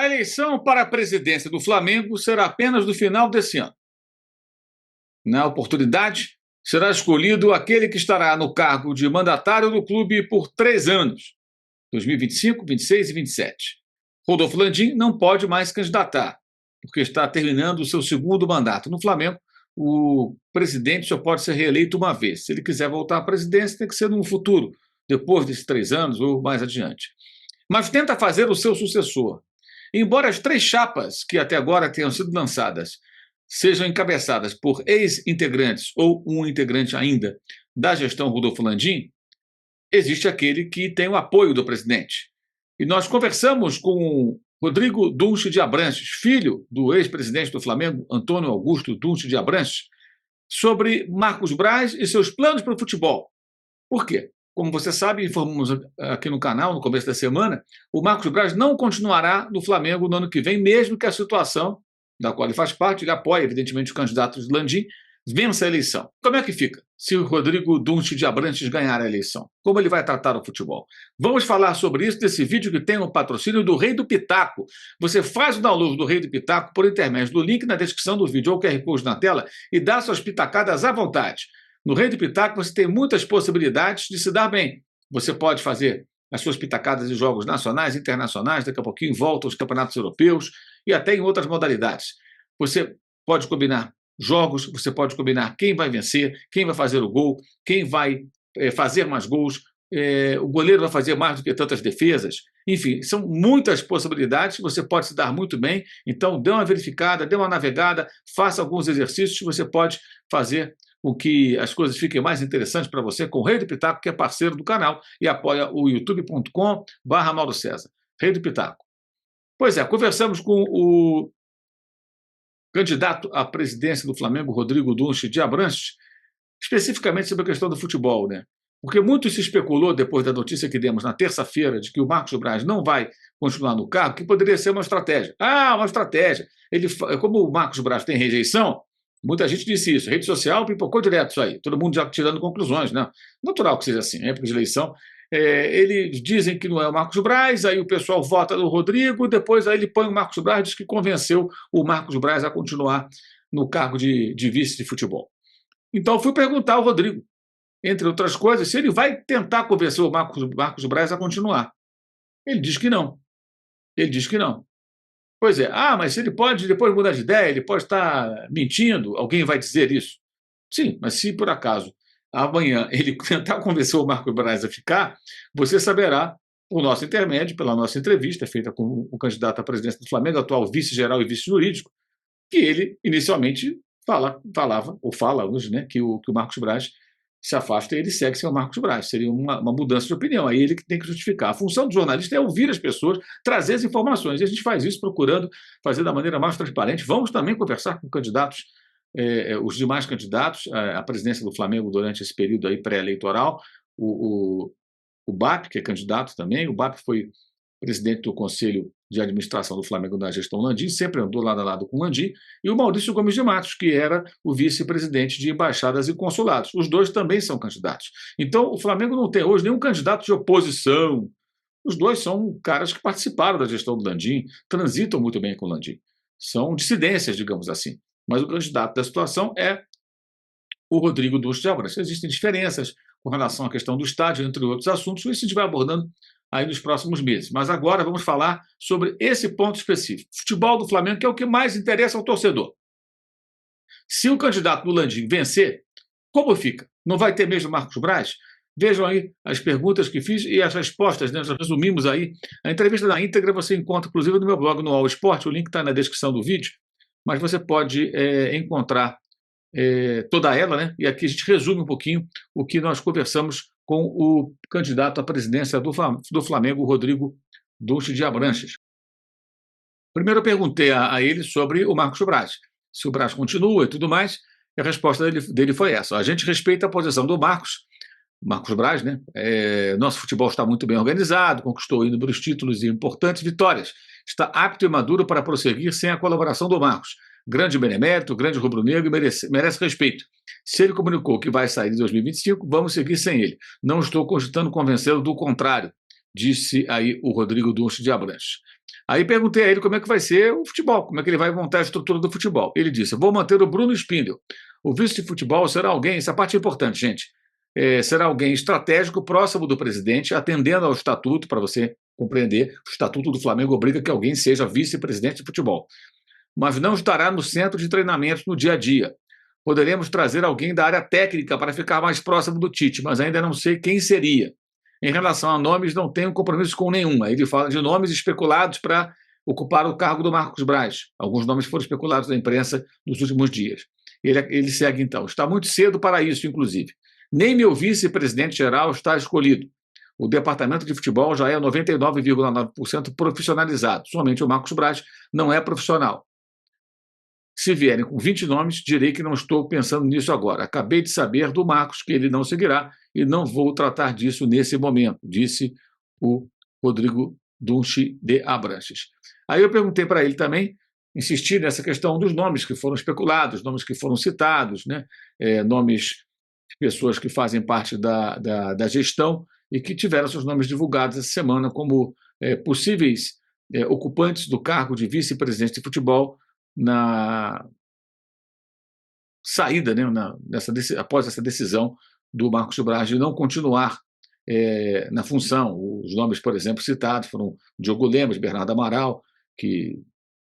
A eleição para a presidência do Flamengo será apenas no final desse ano. Na oportunidade, será escolhido aquele que estará no cargo de mandatário do clube por 3 anos, 2025, 26 e 27. Rodolfo Landim não pode mais se candidatar, porque está terminando o seu segundo mandato. No Flamengo, o presidente só pode ser reeleito uma vez. Se ele quiser voltar à presidência, tem que ser no futuro, depois desses 3 anos ou mais adiante. Mas tenta fazer o seu sucessor. Embora as 3 chapas que até agora tenham sido lançadas sejam encabeçadas por ex-integrantes ou um integrante ainda da gestão Rodolfo Landim, existe aquele que tem o apoio do presidente. E nós conversamos com Rodrigo Dunche de Abranches, filho do ex-presidente do Flamengo, Antônio Augusto Dunche de Abranches, sobre Marcos Braz e seus planos para o futebol. Por quê? Como você sabe, informamos aqui no canal, no começo da semana, o Marcos Braz não continuará no Flamengo no ano que vem, mesmo que a situação da qual ele faz parte, ele apoia, evidentemente, o candidato de Landim, vença a eleição. Como é que fica se o Rodrigo Dunche de Abranches ganhar a eleição? Como ele vai tratar o futebol? Vamos falar sobre isso nesse vídeo que tem o patrocínio do Rei do Pitaco. Você faz o download do Rei do Pitaco por intermédio do link na descrição do vídeo ou QR Code na tela e dá suas pitacadas à vontade. No Rei do Pitaco você tem muitas possibilidades de se dar bem. Você pode fazer as suas pitacadas em jogos nacionais, internacionais, daqui a pouquinho volta aos campeonatos europeus e até em outras modalidades. Você pode combinar jogos, você pode combinar quem vai vencer, quem vai fazer o gol, quem vai fazer mais gols, o goleiro vai fazer mais do que tantas defesas. Enfim, são muitas possibilidades, você pode se dar muito bem. Então, dê uma verificada, dê uma navegada, faça alguns exercícios, você pode fazer com que as coisas fiquem mais interessantes para você com o Rei do Pitaco, que é parceiro do canal e apoia o youtube.com/Mauro César. Rei do Pitaco. Pois é, conversamos com o candidato à presidência do Flamengo, Rodrigo Dunche de Abranches, especificamente sobre a questão do futebol, né? Porque muito se especulou, depois da notícia que demos na terça-feira, de que o Marcos Braz não vai continuar no cargo, que poderia ser uma estratégia. Ah, uma estratégia. Como o Marcos Braz tem rejeição, muita gente disse isso. A rede social pipocou direto isso aí. Todo mundo já tirando conclusões, né? Natural que seja assim, em época de eleição. Eles dizem que não é o Marcos Braz, aí o pessoal vota no Rodrigo, depois aí ele põe o Marcos Braz, diz que convenceu o Marcos Braz a continuar no cargo de vice de futebol. Então eu fui perguntar ao Rodrigo, entre outras coisas, se ele vai tentar convencer o Marcos Braz a continuar. Ele diz que não. Ele diz que não. Pois é. Ah, mas ele pode depois mudar de ideia, ele pode estar mentindo, alguém vai dizer isso. Sim, mas se por acaso amanhã ele tentar convencer o Marcos Braz a ficar, você saberá, por nosso intermédio, pela nossa entrevista feita com o candidato à presidência do Flamengo, atual vice-geral e vice-jurídico, que ele inicialmente falava, ou fala hoje, né, que o Marcos Braz se afasta e ele segue sem o Marcos Braz. Seria uma mudança de opinião. Aí ele que tem que justificar. A função do jornalista é ouvir as pessoas, trazer as informações. E a gente faz isso procurando fazer da maneira mais transparente. Vamos também conversar com candidatos, os demais candidatos à presidência do Flamengo durante esse período aí pré-eleitoral. O BAP, que é candidato também. O BAP foi presidente do Conselho de Administração do Flamengo na gestão Landim, sempre andou lado a lado com o Landim, e o Maurício Gomes de Matos, que era o vice-presidente de embaixadas e consulados. Os dois também são candidatos. Então, o Flamengo não tem hoje nenhum candidato de oposição. Os dois são caras que participaram da gestão do Landim, transitam muito bem com o Landim. São dissidências, digamos assim. Mas o candidato da situação é o Rodrigo Dunche de Abranches. Existem diferenças com relação à questão do estádio, entre outros assuntos, isso a gente vai abordando aí nos próximos meses. Mas agora vamos falar sobre esse ponto específico. Futebol do Flamengo, que é o que mais interessa ao torcedor. Se o candidato do Landim vencer, como fica? Não vai ter mesmo Marcos Braz? Vejam aí as perguntas que fiz e as respostas, né? Nós resumimos aí. A entrevista na íntegra você encontra, inclusive, no meu blog, no All Sport. O link está na descrição do vídeo, mas você pode encontrar toda ela, né? E aqui a gente resume um pouquinho o que nós conversamos com o candidato à presidência do Flamengo, Rodrigo Dunche de Abranches. Primeiro eu perguntei a ele sobre o Marcos Braz, se o Braz continua e tudo mais, e a resposta dele foi essa. A gente respeita a posição do Marcos Braz, né? Nosso futebol está muito bem organizado, conquistou inúmeros títulos e importantes vitórias. Está apto e maduro para prosseguir sem a colaboração do Marcos. Grande benemérito, grande rubro-negro e merece respeito. Se ele comunicou que vai sair em 2025, vamos seguir sem ele. Não estou cogitando convencê-lo do contrário, disse aí o Rodrigo Dunche de Abranches. Aí perguntei a ele como é que vai ser o futebol, como é que ele vai montar a estrutura do futebol. Ele disse: vou manter o Bruno Spindel. O vice de futebol será alguém, essa parte é importante, gente, será alguém estratégico, próximo do presidente, atendendo ao estatuto, para você compreender, o estatuto do Flamengo obriga que alguém seja vice-presidente de futebol. Mas não estará no centro de treinamentos no dia a dia. Poderemos trazer alguém da área técnica para ficar mais próximo do Tite, mas ainda não sei quem seria. Em relação a nomes, não tenho compromisso com nenhum. Aí ele fala de nomes especulados para ocupar o cargo do Marcos Braz. Alguns nomes foram especulados na imprensa nos últimos dias. Ele segue, então. Está muito cedo para isso, inclusive. Nem meu vice-presidente-geral está escolhido. O departamento de futebol já é 99,9% profissionalizado. Somente o Marcos Braz não é profissional. Se vierem com 20 nomes, direi que não estou pensando nisso agora. Acabei de saber do Marcos que ele não seguirá e não vou tratar disso nesse momento, disse o Rodrigo Dunchi de Abranches. Aí eu perguntei para ele também, insisti nessa questão dos nomes que foram especulados, nomes que foram citados, né? Nomes de pessoas que fazem parte da gestão e que tiveram seus nomes divulgados essa semana como possíveis ocupantes do cargo de vice-presidente de futebol na saída, né, após essa decisão do Marcos Braz de não continuar na função. Os nomes, por exemplo, citados foram Diogo Lemos, Bernardo Amaral, que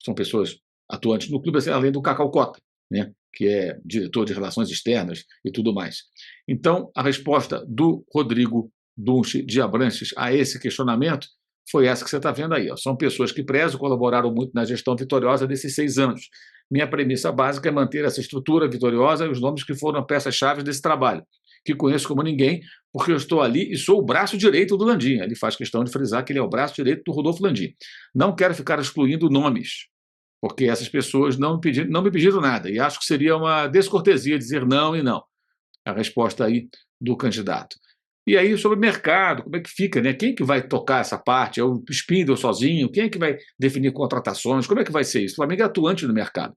são pessoas atuantes no clube, além do Cacau Cota, né, que é diretor de relações externas e tudo mais. Então, a resposta do Rodrigo Dunchi de Abranches a esse questionamento foi essa que você está vendo aí. Ó. São pessoas que prezo, colaboraram muito na gestão vitoriosa desses 6 anos. Minha premissa básica é manter essa estrutura vitoriosa e os nomes que foram peças-chave desse trabalho, que conheço como ninguém, porque eu estou ali e sou o braço direito do Landim. Ele faz questão de frisar que ele é o braço direito do Rodolfo Landim. Não quero ficar excluindo nomes, porque essas pessoas não me pediram nada, e acho que seria uma descortesia dizer não e não. A resposta aí do candidato. E aí, sobre o mercado, como é que fica, né? Quem que vai tocar essa parte? É o Spindel sozinho? Quem é que vai definir contratações? Como é que vai ser isso? O Flamengo é atuante no mercado.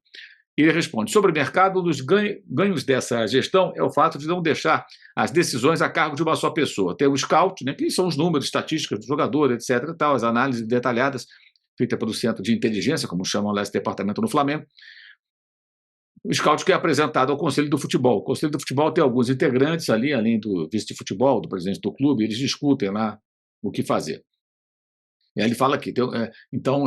E ele responde: sobre o mercado, um dos ganhos dessa gestão é o fato de não deixar as decisões a cargo de uma só pessoa. Tem o scout, né, que são os números, estatísticas do jogador, etc. E tal, as análises detalhadas feitas pelo Centro de Inteligência, como chamam lá esse departamento no Flamengo. O scout que é apresentado ao Conselho do Futebol. O Conselho do Futebol tem alguns integrantes ali, além do vice de futebol, do presidente do clube, eles discutem lá o que fazer. E aí ele fala aqui, então,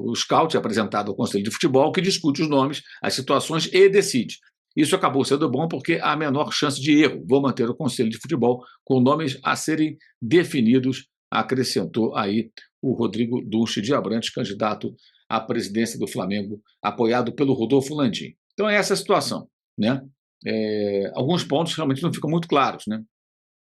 o scout é apresentado ao Conselho de Futebol, que discute os nomes, as situações e decide. Isso acabou sendo bom porque há menor chance de erro. Vou manter o Conselho de Futebol com nomes a serem definidos, acrescentou aí o Rodrigo Dunchi de Abrantes, candidato à presidência do Flamengo, apoiado pelo Rodolfo Landim. Então é essa a situação, né? Alguns pontos realmente não ficam muito claros, né?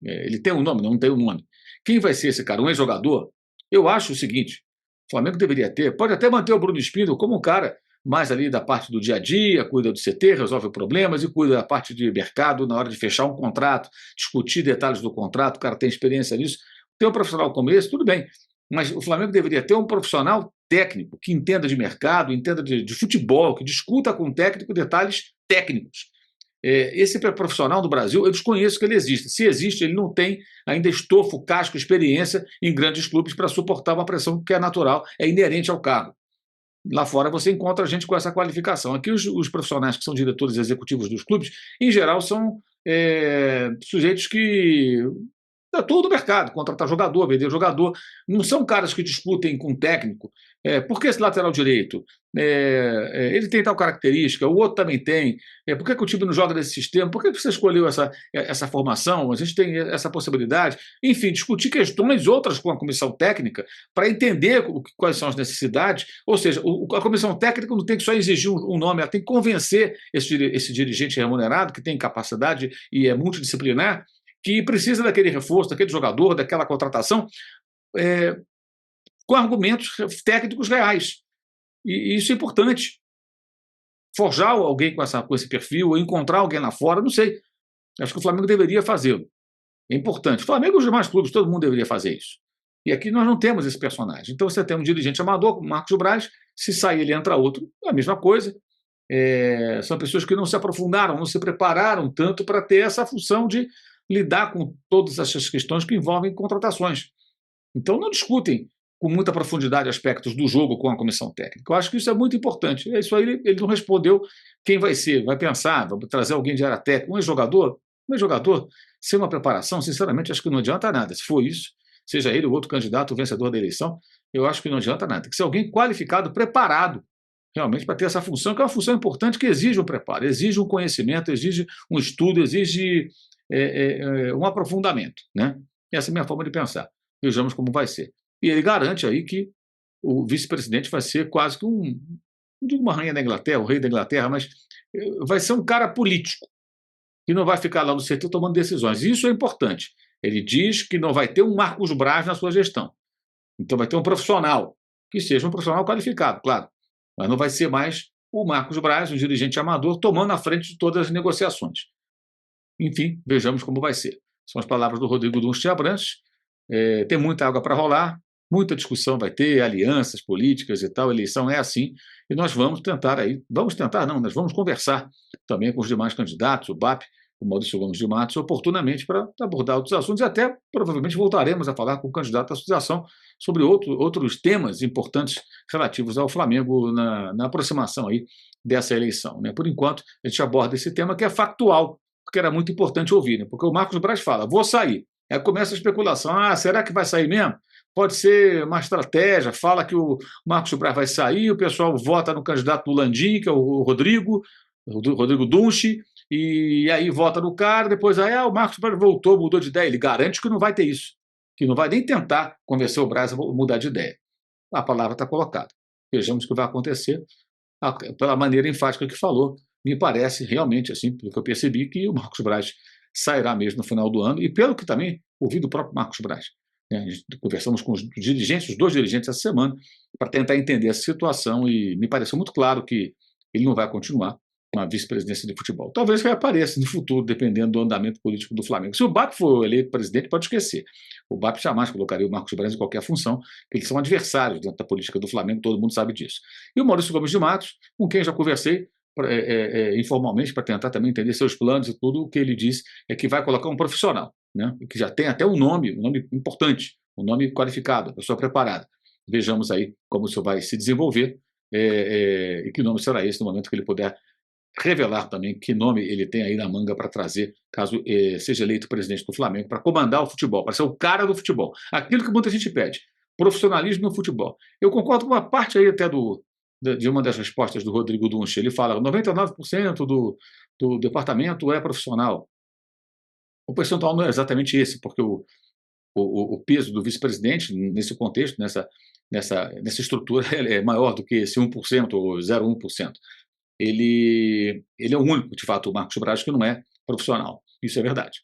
Ele tem um nome, não tem um nome. Quem vai ser esse cara? Um ex-jogador? Eu acho o seguinte: o Flamengo deveria ter, pode até manter o Bruno Spindel como um cara mais ali da parte do dia a dia, cuida do CT, resolve problemas e cuida da parte de mercado na hora de fechar um contrato, discutir detalhes do contrato, o cara tem experiência nisso. Ter um profissional como esse, tudo bem, mas o Flamengo deveria ter um profissional técnico, que entenda de mercado, entenda de futebol, que discuta com o técnico detalhes técnicos. Esse profissional do Brasil, eu desconheço que ele exista. Se existe, ele não tem ainda estofo, casco, experiência em grandes clubes para suportar uma pressão que é natural, é inerente ao cargo. Lá fora você encontra gente com essa qualificação. Aqui os profissionais que são diretores executivos dos clubes, em geral, são sujeitos que atuam no mercado, contratar jogador, vender jogador. Não são caras que discutem com o técnico. Por que esse lateral direito? Ele tem tal característica, o outro também tem. Por que o time não joga nesse sistema? Por que você escolheu essa formação? A gente tem essa possibilidade. Enfim, discutir questões outras com a comissão técnica para entender quais são as necessidades. Ou seja, a comissão técnica não tem que só exigir um nome, ela tem que convencer esse dirigente remunerado, que tem capacidade e é multidisciplinar, que precisa daquele reforço, daquele jogador, daquela contratação, com argumentos técnicos reais. E isso é importante. Forjar alguém com esse perfil, ou encontrar alguém lá fora, não sei. Acho que o Flamengo deveria fazê-lo. É importante. O Flamengo e os demais clubes, todo mundo deveria fazer isso. E aqui nós não temos esse personagem. Então você tem um dirigente amador, como Marcos Braz, se sair ele entra outro, é a mesma coisa. São pessoas que não se aprofundaram, não se prepararam tanto para ter essa função de lidar com todas essas questões que envolvem contratações. Então não discutem com muita profundidade aspectos do jogo com a comissão técnica. Eu acho que isso é muito importante. Isso aí ele não respondeu quem vai ser, vai pensar, vai trazer alguém de área técnica, um ex-jogador, sem uma preparação, sinceramente, acho que não adianta nada. Se for isso, seja ele ou outro candidato, o vencedor da eleição, eu acho que não adianta nada. Tem que ser alguém qualificado, preparado, realmente, para ter essa função, que é uma função importante que exige um preparo, exige um conhecimento, exige um estudo, exige um aprofundamento, né? Essa é a minha forma de pensar. Vejamos como vai ser. E ele garante aí que o vice-presidente vai ser quase que não digo uma rainha da Inglaterra, o rei da Inglaterra, mas vai ser um cara político, que não vai ficar lá no CT tomando decisões. Isso é importante. Ele diz que não vai ter um Marcos Braz na sua gestão. Então vai ter um profissional, que seja um profissional qualificado, claro. Mas não vai ser mais o Marcos Braz, um dirigente amador, tomando a frente de todas as negociações. Enfim, vejamos como vai ser. São as palavras do Rodrigo Dunst Abranches. Tem muita água para rolar, muita discussão vai ter, alianças políticas e tal, a eleição é assim, e nós vamos tentar nós vamos conversar também com os demais candidatos, o BAP, o Maurício Gomes de Matos, oportunamente para abordar outros assuntos, e até provavelmente voltaremos a falar com o candidato da associação sobre outros temas importantes relativos ao Flamengo na aproximação aí dessa eleição, né? Por enquanto, a gente aborda esse tema que é factual, porque era muito importante ouvir, né? Porque o Marcos Braz fala, vou sair. Aí começa a especulação, será que vai sair mesmo? Pode ser uma estratégia, fala que o Marcos Braz vai sair, o pessoal vota no candidato do Landim, que é o Rodrigo Dunst, e aí vota no cara, depois o Marcos Braz voltou, mudou de ideia. Ele garante que não vai ter isso, que não vai nem tentar convencer o Braz a mudar de ideia. A palavra está colocada. Vejamos o que vai acontecer. Pela maneira enfática que falou, me parece realmente, assim, pelo que eu percebi, que o Marcos Braz sairá mesmo no final do ano, e pelo que também ouvi do próprio Marcos Braz. Né? Conversamos com os dois dirigentes essa semana, para tentar entender a situação, e me pareceu muito claro que ele não vai continuar na vice-presidência de futebol. Talvez reapareça no futuro, dependendo do andamento político do Flamengo. Se o BAP for eleito presidente, pode esquecer. O BAP jamais colocaria o Marcos Braz em qualquer função, porque eles são adversários dentro da política do Flamengo, todo mundo sabe disso. E o Maurício Gomes de Matos, com quem já conversei informalmente, para tentar também entender seus planos e tudo, o que ele diz é que vai colocar um profissional, né? Que já tem até um nome importante, um nome qualificado, pessoa preparada. Vejamos aí como isso vai se desenvolver e que nome será esse no momento que ele puder revelar também que nome ele tem aí na manga para trazer, caso seja eleito presidente do Flamengo, para comandar o futebol, para ser o cara do futebol. Aquilo que muita gente pede, profissionalismo no futebol. Eu concordo com uma parte aí até de uma das respostas do Rodrigo Dunst. Ele fala que 99% do departamento é profissional. O percentual não é exatamente esse, porque o peso do vice-presidente, nesse contexto, nessa estrutura, é maior do que esse 1% ou 0,1%. Ele é o único, de fato, o Marcos Braz, que não é profissional. Isso é verdade.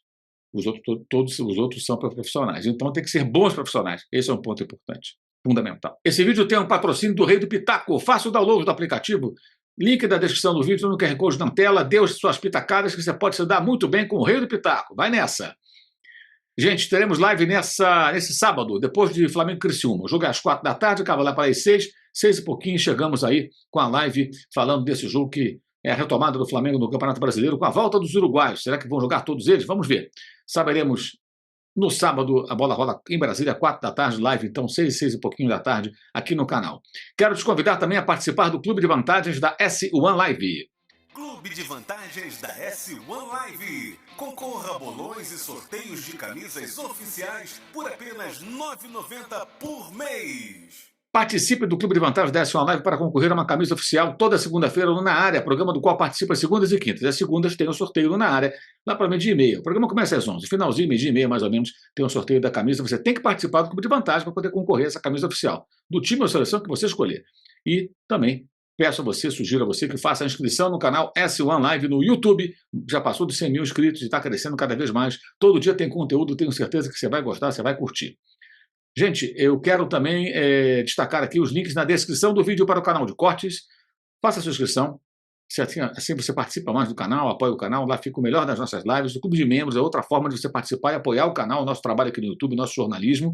Todos os outros são profissionais. Então tem que ser bons profissionais. Esse é um ponto importante, fundamental. Esse vídeo tem um patrocínio do Rei do Pitaco. Faça o download do aplicativo. Link da descrição do vídeo no QR Code na tela. Dê as suas pitacadas que você pode se dar muito bem com o Rei do Pitaco. Vai nessa! Gente, teremos live nesse sábado, depois de Flamengo e Criciúma. O jogo é às 4 da tarde, acaba lá para as 6 e pouquinho, chegamos aí com a live falando desse jogo que é a retomada do Flamengo no Campeonato Brasileiro com a volta dos uruguaios. Será que vão jogar todos eles? Vamos ver. Saberemos no sábado, a bola rola em Brasília, 4 da tarde, live, então 6 e pouquinho da tarde, aqui no canal. Quero te convidar também a participar do Clube de Vantagens da S1 Live. Clube de Vantagens da S1 Live. Concorra a bolões e sorteios de camisas oficiais por apenas R$ 9,90 por mês. Participe do Clube de Vantagens da S1 Live para concorrer a uma camisa oficial toda segunda-feira no Na Área, programa do qual participa segundas e quintas. As segundas tem um sorteio no Na Área, lá para meio-dia e meia. O programa começa às 11, finalzinho, meio-dia e meia mais ou menos, tem um sorteio da camisa. Você tem que participar do Clube de Vantagens para poder concorrer a essa camisa oficial, do time ou seleção que você escolher. E também peço a você, sugiro a você que faça a inscrição no canal S1 Live no YouTube. Já passou dos 100 mil inscritos e está crescendo cada vez mais. Todo dia tem conteúdo, tenho certeza que você vai gostar, você vai curtir. Gente, eu quero também destacar aqui os links na descrição do vídeo para o canal de cortes. Faça a sua inscrição. Assim você participa mais do canal, apoia o canal. Lá fica o melhor das nossas lives. O Clube de Membros é outra forma de você participar e apoiar o canal, o nosso trabalho aqui no YouTube, o nosso jornalismo.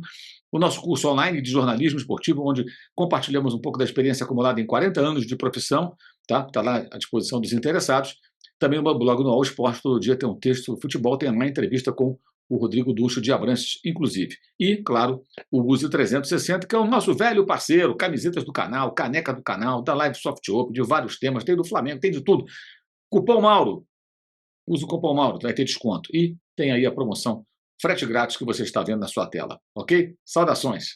O nosso curso online de jornalismo esportivo, onde compartilhamos um pouco da experiência acumulada em 40 anos de profissão. Está lá à disposição dos interessados. Também o meu blog no All Esporte, todo dia tem um texto, futebol, tem uma entrevista com o Rodrigo Ducho de Abrantes, inclusive. E, claro, o Use 360, que é o nosso velho parceiro, camisetas do canal, caneca do canal, da Live Soft Open, de vários temas, tem do Flamengo, tem de tudo. Cupom Mauro. Use o cupom Mauro, vai ter desconto. E tem aí a promoção frete grátis que você está vendo na sua tela, ok? Saudações!